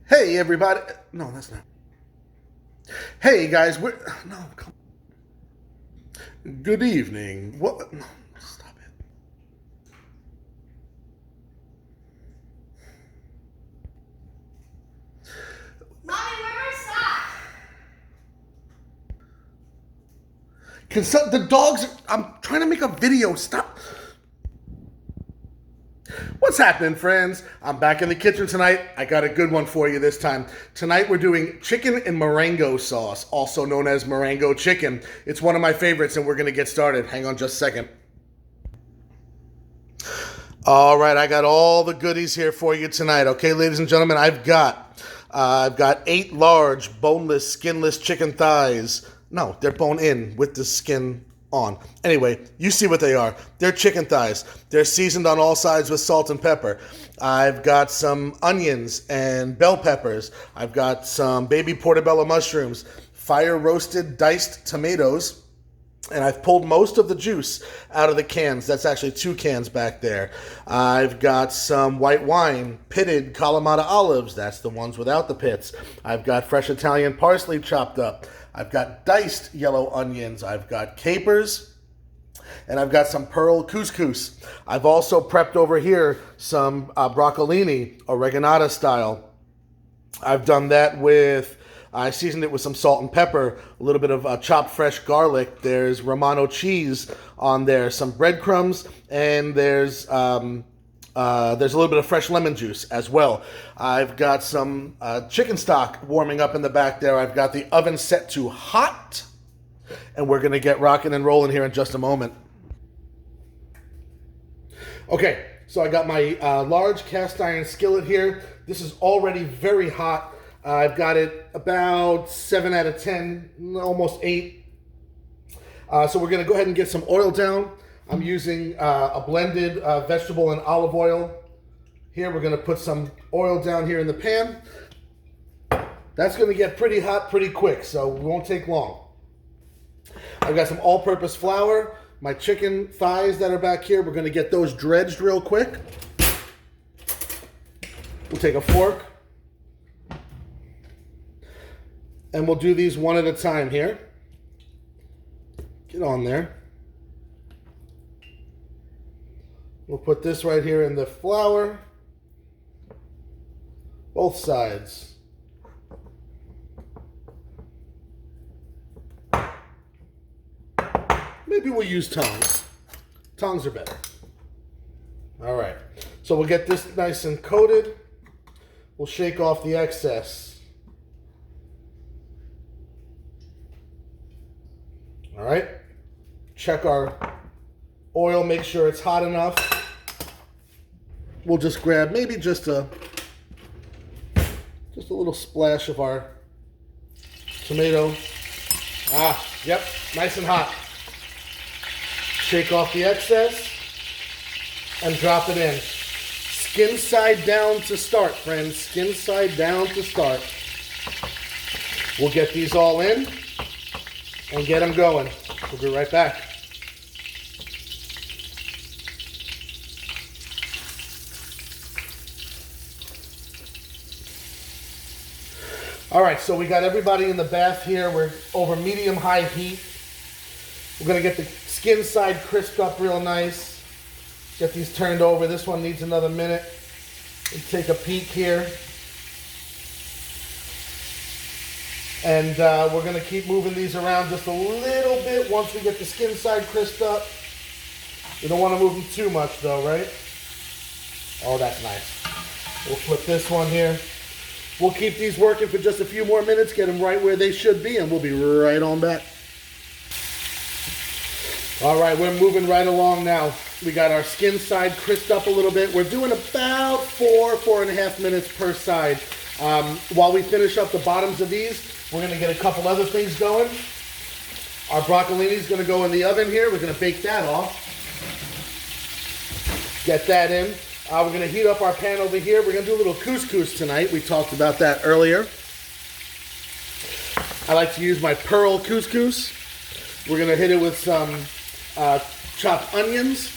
Hey, everybody. No, that's not. Hey, guys. We're. No, come. Good evening. What? No, stop it. Mommy, where my socks? The dogs. I'm trying to make a video. Stop. What's happening, friends? I'm back in the kitchen tonight. I got a good one for you this time. Tonight we're doing chicken and Marengo sauce, also known as Marengo chicken. It's one of my favorites, and we're going to get started. Hang on just a second. All right, I got all the goodies here for you tonight. Okay, ladies and gentlemen, I've got 8 large boneless, skinless chicken thighs. No, they're bone in with the skin on. Anyway, you see what they are. They're chicken thighs. They're seasoned on all sides with salt and pepper. I've got some onions and bell peppers. I've got some baby portobello mushrooms, fire roasted diced tomatoes, and I've pulled most of the juice out of the cans. That's actually 2 cans back there. I've got some white wine, pitted Kalamata olives. That's the ones without the pits. I've got fresh Italian parsley chopped up. I've got diced yellow onions. I've got capers. And I've got some pearl couscous. I've also prepped over here some broccolini, oreganata style. I've done that with... I seasoned it with some salt and pepper, a little bit of chopped fresh garlic. There's Romano cheese on there, some breadcrumbs, and there's a little bit of fresh lemon juice as well. I've got some chicken stock warming up in the back there. I've got the oven set to hot, and we're going to get rocking and rolling here in just a moment. Okay, so I got my large cast iron skillet here. This is already very hot. I've got it about 7 out of 10, almost 8. So we're going to go ahead and get some oil down. I'm using a blended vegetable and olive oil. Here we're going to put some oil down here in the pan. That's going to get pretty hot pretty quick, so it won't take long. I've got some all-purpose flour. My chicken thighs that are back here, we're going to get those dredged real quick. We'll take a fork. And we'll do these one at a time here. Get on there. We'll put this right here in the flour. Both sides. Maybe we'll use tongs. Tongs are better. All right. So we'll get this nice and coated. We'll shake off the excess. All right, check our oil, make sure it's hot enough. We'll just grab maybe just a little splash of our tomato. Yep, nice and hot. Shake off the excess and drop it in. Skin side down to start, friends. Skin side down to start. We'll get these all in and get them going. We'll be right back. All right, so we got everybody in the bath here. We're over medium-high heat. We're going to get the skin side crisped up real nice. Get these turned over. This one needs another minute. We'll take a peek here. And we're going to keep moving these around just a little bit once we get the skin side crisped up. We don't want to move them too much though, right? Oh, that's nice. We'll flip this one here. We'll keep these working for just a few more minutes, get them right where they should be, and we'll be right on back. All right, we're moving right along now. We got our skin side crisped up a little bit. We're doing about 4.5 minutes per side. While we finish up the bottoms of these, we're going to get a couple other things going. Our broccolini is going to go in the oven here. We're going to bake that off. Get that in. We're going to heat up our pan over here. We're going to do a little couscous tonight. We talked about that earlier. I like to use my pearl couscous. We're going to hit it with some chopped onions.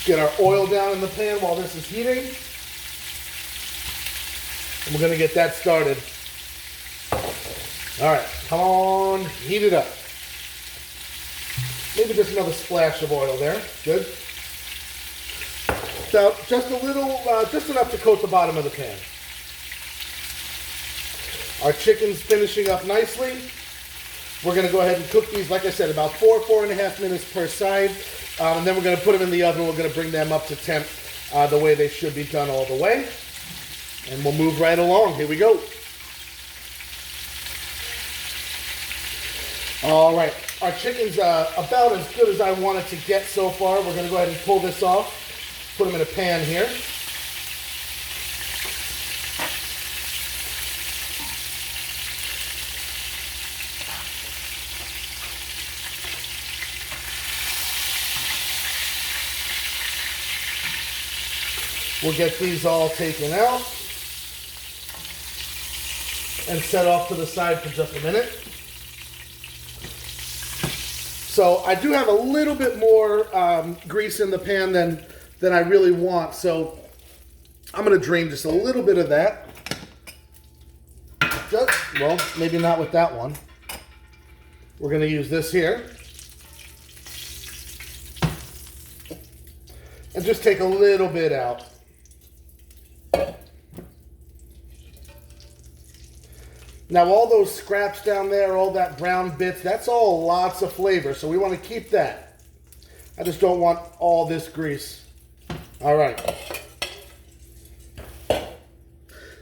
Get our oil down in the pan while this is heating. And we're going to get that started. All right, come on, heat it up. Maybe just another splash of oil there. Good. So just a little, just enough to coat the bottom of the pan. Our chicken's finishing up nicely. We're going to go ahead and cook these, like I said, about 4.5 minutes per side. And then we're going to put them in the oven. We're going to bring them up to temp the way they should be done all the way. And we'll move right along. Here we go. All right. Our chicken's about as good as I want it to get so far. We're going to go ahead and pull this off. Put them in a pan here. We'll get these all taken out and set off to the side for just a minute. So I do have a little bit more grease in the pan than I really want. So I'm going to drain just a little bit of that. Well, maybe not with that one. We're going to use this here. And just take a little bit out. Now all those scraps down there, all that brown bits, that's all lots of flavor, so we want to keep that. I just don't want all this grease. All right.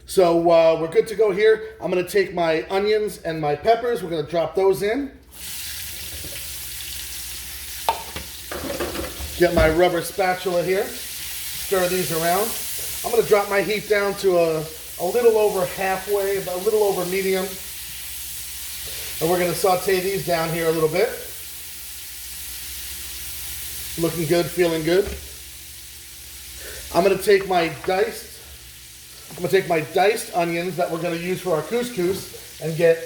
So we're good to go here. I'm going to take my onions and my peppers. We're going to drop those in. Get my rubber spatula here. Stir these around. I'm going to drop my heat down to a little over halfway, about a little over medium. And we're going to saute these down here a little bit. Looking good, feeling good. I'm going to take my diced onions that we're going to use for our couscous and get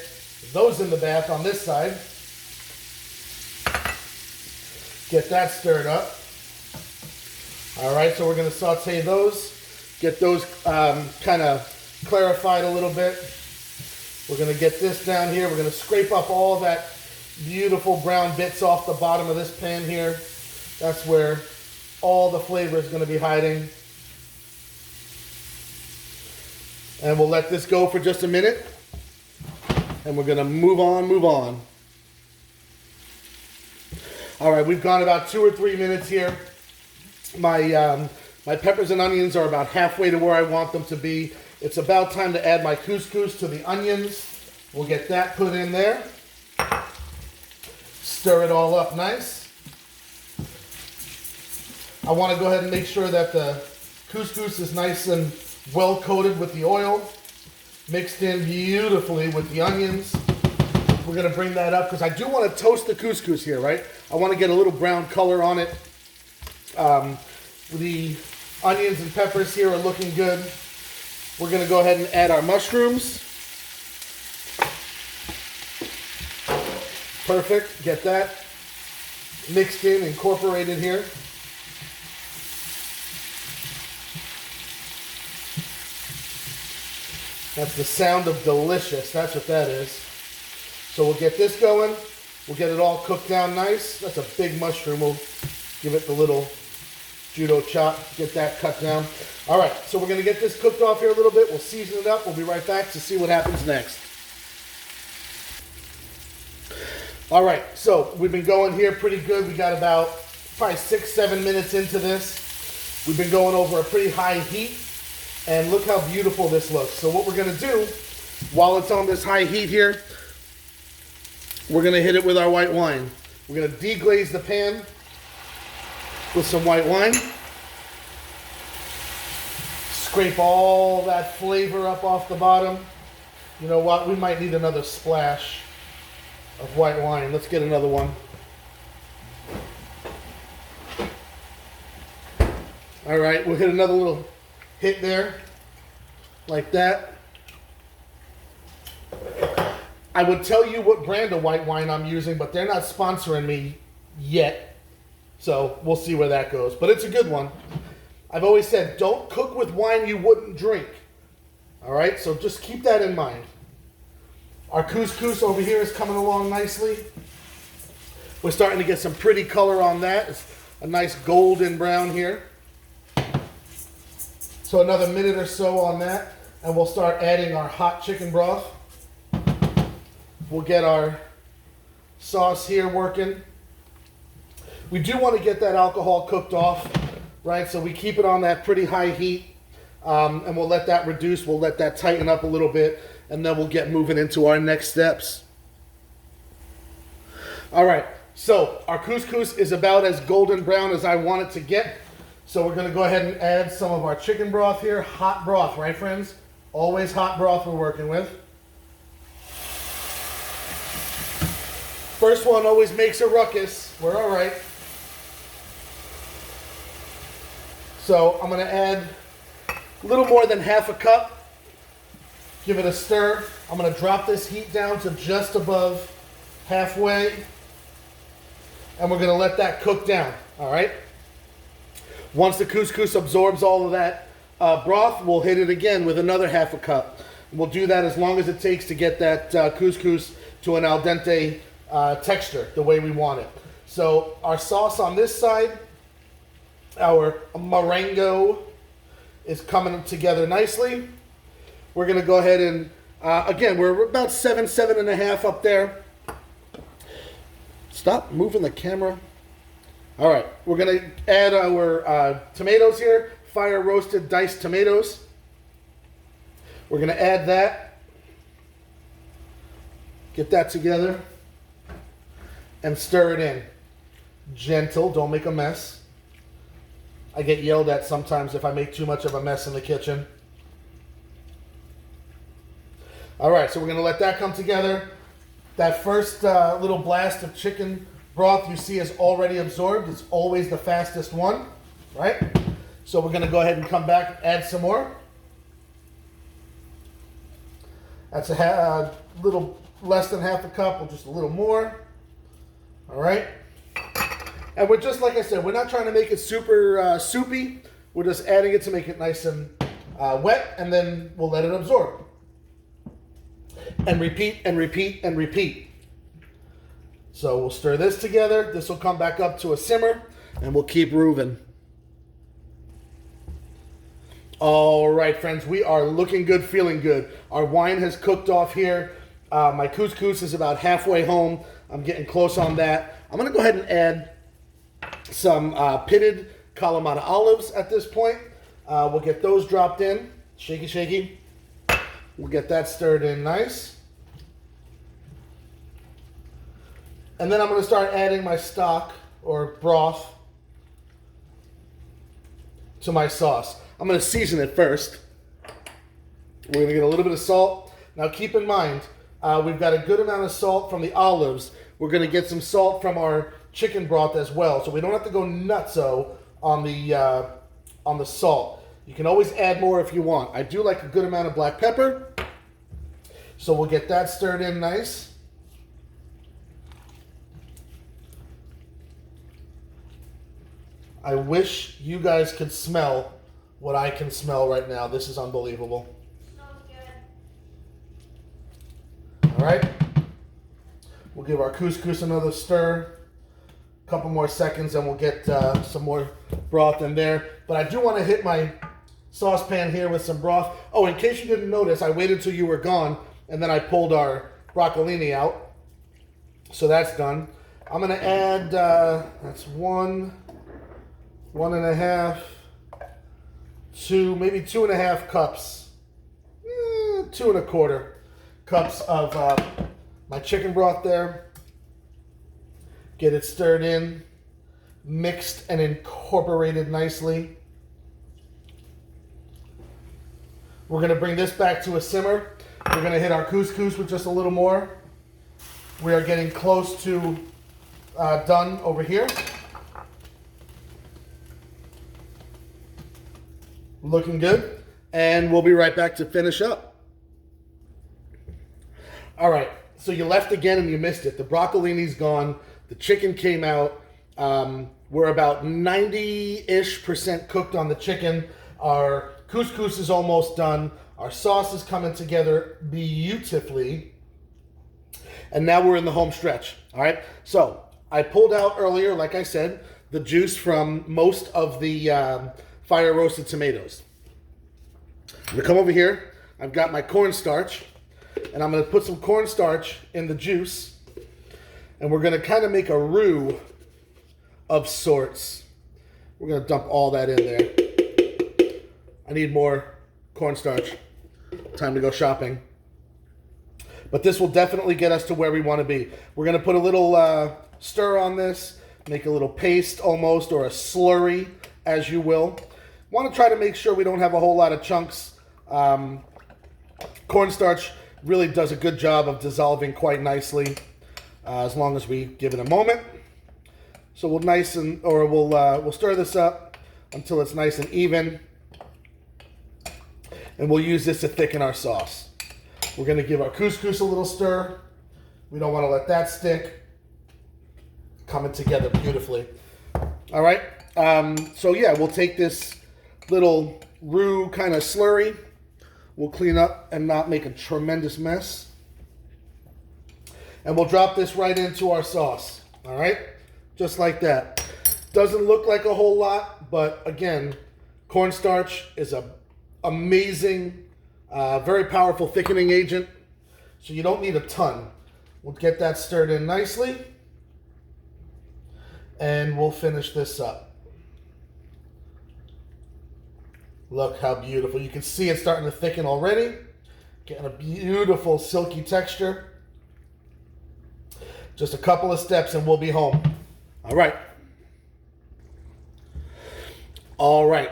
those in the bath on this side. Get that stirred up. All right, so we're going to saute those. Get those kind of clarified a little bit. We're going to get this down here. We're going to scrape up all that beautiful brown bits off the bottom of this pan here. That's where all the flavor is going to be hiding. And we'll let this go for just a minute. And we're going to move on. All right, we've gone about 2 or 3 minutes here. My peppers and onions are about halfway to where I want them to be. It's about time to add my couscous to the onions. We'll get that put in there. Stir it all up nice. I want to go ahead and make sure that the couscous is nice and well coated with the oil. Mixed in beautifully with the onions. We're going to bring that up because I do want to toast the couscous here, right? I want to get a little brown color on it. The onions and peppers here are looking good. We're going to go ahead and add our mushrooms. Perfect. Get that mixed in, incorporated here. That's the sound of delicious. That's what that is. So we'll get this going. We'll get it all cooked down nice. That's a big mushroom. We'll give it the little judo chop, get that cut down. All right, so we're going to get this cooked off here a little bit. We'll season it up. We'll be right back to see what happens next. All right, so we've been going here pretty good. We got about probably 6-7 minutes into this. We've been going over a pretty high heat, and look how beautiful this looks. So what we're going to do, while it's on this high heat here, we're going to hit it with our white wine. We're going to deglaze the pan with some white wine. Scrape all that flavor up off the bottom. You know what? We might need another splash of white wine. Let's get another one. All right, we'll hit another little hit there, like that. I would tell you what brand of white wine I'm using, but they're not sponsoring me yet. So we'll see where that goes. But it's a good one. I've always said, don't cook with wine you wouldn't drink. All right, so just keep that in mind. Our couscous over here is coming along nicely. We're starting to get some pretty color on that. It's a nice golden brown here. So another minute or so on that, and we'll start adding our hot chicken broth. We'll get our sauce here working. We do want to get that alcohol cooked off, right? So we keep it on that pretty high heat, and we'll let that reduce. We'll let that tighten up a little bit, and then we'll get moving into our next steps. All right, so our couscous is about as golden brown as I want it to get. So we're going to go ahead and add some of our chicken broth here. Hot broth, right, friends? Always hot broth we're working with. First one always makes a ruckus. We're all right. So I'm going to add a little more than half a cup. Give it a stir. I'm going to drop this heat down to just above halfway. And we're going to let that cook down, all right? Once the couscous absorbs all of that broth, we'll hit it again with another half a cup. We'll do that as long as it takes to get that couscous to an al dente texture, the way we want it. So our sauce on this side, our Marengo, is coming together nicely. We're going to go ahead and, again, we're about 7.5 up there. Stop moving the camera. All right, we're going to add our tomatoes here, fire roasted diced tomatoes. We're going to add that, get that together, and stir it in. Gentle, don't make a mess. I get yelled at sometimes if I make too much of a mess in the kitchen. All right, so we're going to let that come together. That first little blast of chicken broth you see is already absorbed. It's always the fastest one, right? So we're going to go ahead and come back, add some more. That's a little less than half a cup, or just a little more. All right. And we're just, like I said, we're not trying to make it super soupy. We're just adding it to make it nice and wet, and then we'll let it absorb. And repeat and repeat and repeat. So we'll stir this together. This will come back up to a simmer, and we'll keep moving. All right, friends, we are looking good, feeling good. Our wine has cooked off here. My couscous is about halfway home. I'm getting close on that. I'm going to go ahead and add some pitted Kalamata olives at this point. We'll get those dropped in. Shaky, shaky. We'll get that stirred in nice. And then I'm going to start adding my stock or broth to my sauce. I'm going to season it first. We're going to get a little bit of salt. Now keep in mind, we've got a good amount of salt from the olives. We're going to get some salt from our chicken broth as well, so we don't have to go nutso on the salt. You can always add more if you want. I do like a good amount of black pepper, so we'll get that stirred in nice. I wish you guys could smell what I can smell right now. This is unbelievable. Smells good. All right. We'll give our couscous another stir. A couple more seconds, and we'll get some more broth in there. But I do want to hit my saucepan here with some broth. Oh, in case you didn't notice, I waited till you were gone, and then I pulled our broccolini out. So that's done. I'm going to add, that's 1.5, 2, maybe 2.5 cups, 2.25 cups of my chicken broth there. Get it stirred in, mixed and incorporated nicely. We're going to bring this back to a simmer. We're going to hit our couscous with just a little more. We are getting close to done over here. Looking good. And we'll be right back to finish up. All right. So you left again and you missed it. The broccolini's gone. The chicken came out. We're about 90-ish% cooked on the chicken. Our couscous is almost done. Our sauce is coming together beautifully. And now we're in the home stretch. All right. So I pulled out earlier, like I said, the juice from most of the fire roasted tomatoes. I'm going to come over here. I've got my cornstarch. And I'm going to put some cornstarch in the juice. And we're going to kind of make a roux of sorts. We're going to dump all that in there. I need more cornstarch. Time to go shopping. But this will definitely get us to where we want to be. We're going to put a little stir on this, make a little paste almost, or a slurry, as you will. Want to try to make sure we don't have a whole lot of chunks. Cornstarch really does a good job of dissolving quite nicely, as long as we give it a moment. So we'll stir this up until it's nice and even, and we'll use this to thicken our sauce. We're going to give our couscous a little stir. We don't want to let that stick. Coming together beautifully. All right. So yeah, we'll take this little roux kind of slurry. We'll clean up and not make a tremendous mess. And we'll drop this right into our sauce. All right. Just like that. Doesn't look like a whole lot, but again, cornstarch is an amazing, very powerful thickening agent. So you don't need a ton. We'll get that stirred in nicely. And we'll finish this up. Look how beautiful. You can see it starting to thicken already. Getting a beautiful silky texture. Just a couple of steps and we'll be home. All right. All right.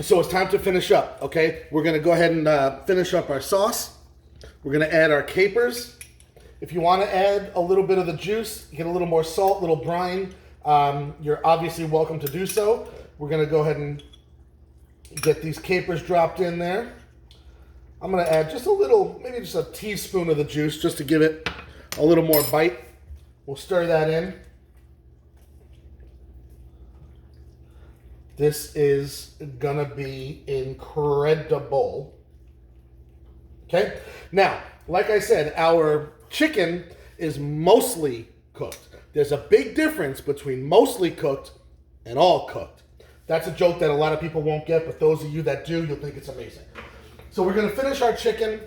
So it's time to finish up, okay? We're going to go ahead and finish up our sauce. We're going to add our capers. If you want to add a little bit of the juice, get a little more salt, a little brine, you're obviously welcome to do so. We're going to go ahead and get these capers dropped in there. I'm going to add just a little, maybe just a teaspoon of the juice just to give it a little more bite. We'll stir that in. This is going to be incredible. Okay? Now, like I said, our chicken is mostly cooked. There's a big difference between mostly cooked and all cooked. That's a joke that a lot of people won't get, but those of you that do, you'll think it's amazing. So we're going to finish our chicken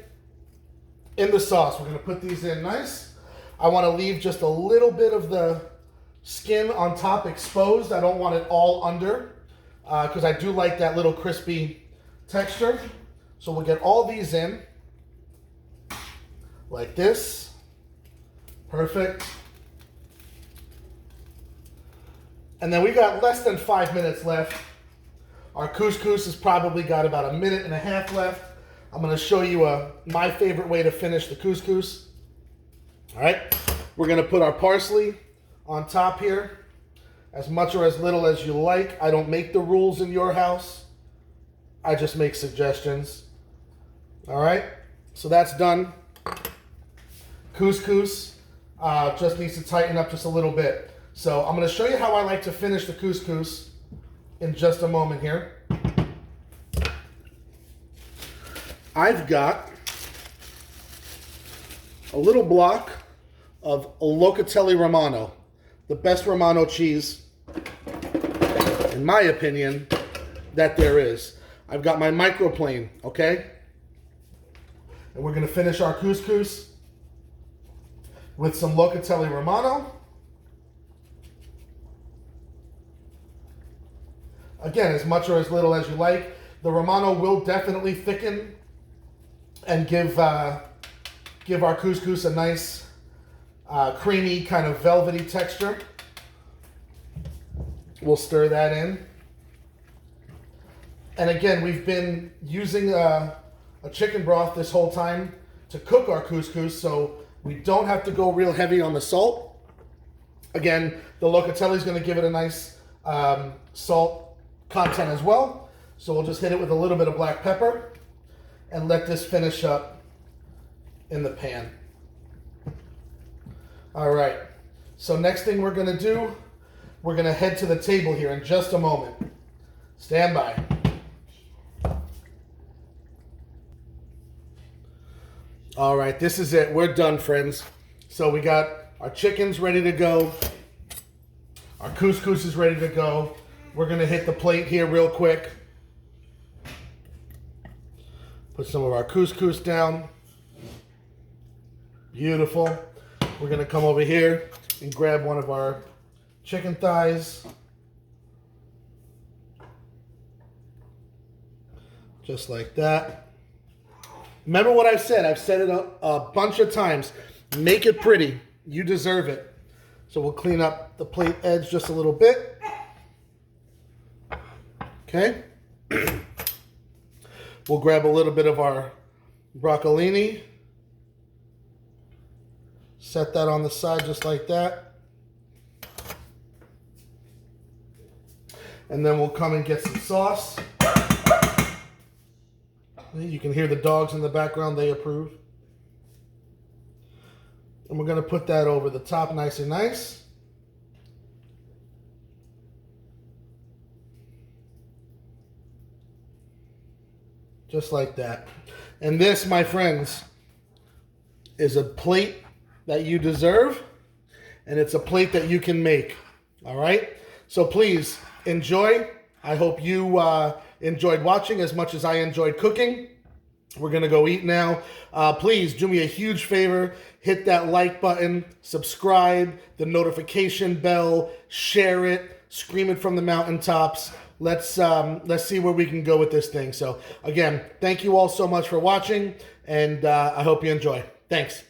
in the sauce. We're going to put these in nice. I want to leave just a little bit of the skin on top exposed. I don't want it all under because I do like that little crispy texture. So we'll get all these in like this. Perfect. And then we got less than 5 minutes left. Our couscous has probably got about a minute and a half left. I'm going to show you my favorite way to finish the couscous. All right. We're going to put our parsley on top here. As much or as little as you like. I don't make the rules in your house. I just make suggestions. All right. So that's done. Couscous just needs to tighten up just a little bit. So I'm going to show you how I like to finish the couscous in just a moment here. I've got a little block of Locatelli Romano, the best Romano cheese, in my opinion, that there is. I've got my microplane, okay? And we're going to finish our couscous with some Locatelli Romano. Again, as much or as little as you like. The Romano will definitely thicken and give our couscous a nice creamy kind of velvety texture. We'll stir that in. And again, we've been using a chicken broth this whole time to cook our couscous, so we don't have to go real heavy on the salt. Again, the Locatelli is going to give it a nice salt content as well. So we'll just hit it with a little bit of black pepper and let this finish up in the pan. All right. So next thing we're going to do, we're going to head to the table here in just a moment. Stand by. All right, this is it. We're done, friends. So we got our chickens ready to go. Our couscous is ready to go. We're going to hit the plate here real quick. Put some of our couscous down. Beautiful. We're going to come over here and grab one of our chicken thighs. Just like that. Remember what I've said. I've said it a bunch of times. Make it pretty. You deserve it. So we'll clean up the plate edge just a little bit. Okay. We'll grab a little bit of our broccolini. Set that on the side just like that. And then we'll come and get some sauce. You can hear the dogs in the background. They approve. And we're going to put that over the top nice and nice. Just like that. And this, my friends, is a plate that you deserve. And it's a plate that you can make. All right? So please enjoy. I hope you enjoyed watching as much as I enjoyed cooking. We're going to go eat now. Please do me a huge favor. Hit that like button, subscribe, the notification bell, share it, scream it from the mountaintops. Let's see where we can go with this thing. So again, thank you all so much for watching, and I hope you enjoy. Thanks.